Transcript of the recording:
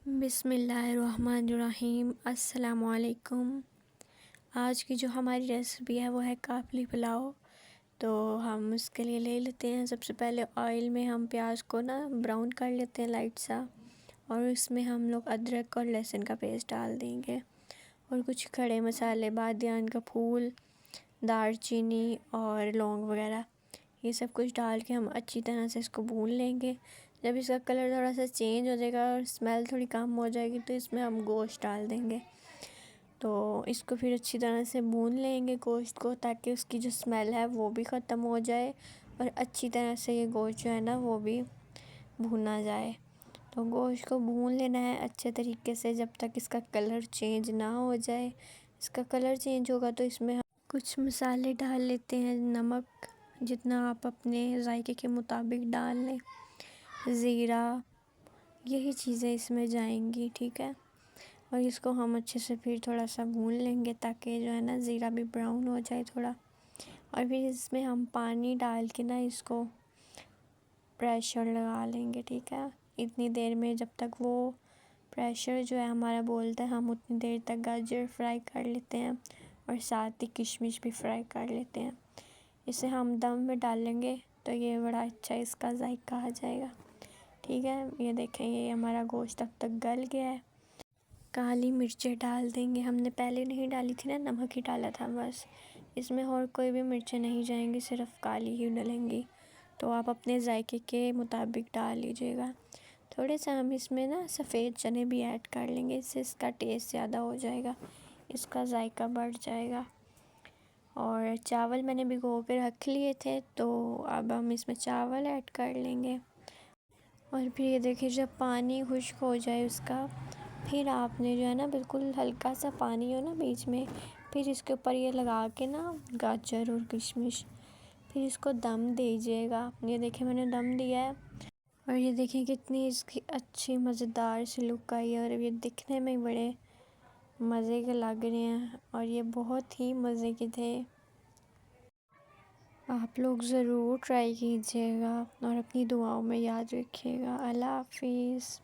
बिस्मिल्लाहिर्रहमानिर्रहीम। अस्सलामुअलैकुम। आज की जो हमारी रेसिपी है वो है काबुली पुलाव। तो हम उसके लिए ले लेते हैं, सबसे पहले ऑयल में हम प्याज को ना ब्राउन कर लेते हैं लाइट सा, और इसमें हम लोग अदरक और लहसुन का पेस्ट डाल देंगे और कुछ खड़े मसाले, बादियान का फूल, दालचीनी और लौंग वगैरह, ये सब कुछ डाल के हम अच्छी तरह से इसको भून लेंगे। जब इसका कलर थोड़ा सा चेंज हो जाएगा और स्मेल थोड़ी कम हो जाएगी तो इसमें हम गोश्त डाल देंगे। तो इसको फिर अच्छी तरह से भून लेंगे गोश्त को, ताकि उसकी जो स्मेल है वो भी ख़त्म हो जाए और अच्छी तरह से ये गोश्त जो है ना वो भी भुना जाए। तो गोश्त को भून लेना है अच्छे तरीके से जब तक इसका कलर चेंज ना हो जाए। इसका कलर चेंज होगा तो इसमें हम कुछ मसाले डाल लेते हैं। नमक जितना आप अपने जायके के मुताबिक डाल लें, ज़ीरा, यही चीज़ें इसमें जाएंगी, ठीक है। और इसको हम अच्छे से फिर थोड़ा सा भून लेंगे ताकि जो है ना ज़ीरा भी ब्राउन हो जाए थोड़ा। और फिर इसमें हम पानी डाल के ना इसको प्रेशर लगा लेंगे, ठीक है। इतनी देर में जब तक वो प्रेशर जो है हमारा बोलता है, हम उतनी देर तक गाजर फ्राई कर लेते हैं और साथ ही किशमिश भी फ्राई कर लेते हैं। इसे हम दम में डालेंगे तो ये बड़ा अच्छा इसका जायका आ जाएगा, ठीक है। ये देखें, ये हमारा गोश्त अब तक गल गया है। काली मिर्चें डाल देंगे, हमने पहले नहीं डाली थी ना, नमक ही डाला था बस। इसमें और कोई भी मिर्चें नहीं जाएंगी, सिर्फ काली ही डलेंगी। तो आप अपने जायके के मुताबिक डाल लीजिएगा। थोड़े से हम इसमें ना सफ़ेद चने भी ऐड कर लेंगे, इससे इसका टेस्ट ज़्यादा हो जाएगा, इसका जायका बढ़ जाएगा। और चावल मैंने भिगो के रख लिए थे, तो अब हम इसमें चावल ऐड कर लेंगे। और फिर ये देखिए, जब पानी खुश्क हो जाए उसका, फिर आपने जो है ना बिल्कुल हल्का सा पानी हो ना बीच में, फिर इसके ऊपर ये लगा के ना गाजर और किशमिश, फिर इसको दम दीजिएगा। ये देखिए मैंने दम दिया है और ये देखिए कितनी इसकी अच्छी मज़ेदार सी लुक आई है और ये दिखने में बड़े मज़े के लग रहे हैं और ये बहुत ही मज़े के थे। आप लोग ज़रूर ट्राई कीजिएगा और अपनी दुआओं में याद रखिएगा। अल्लाह हाफिज़।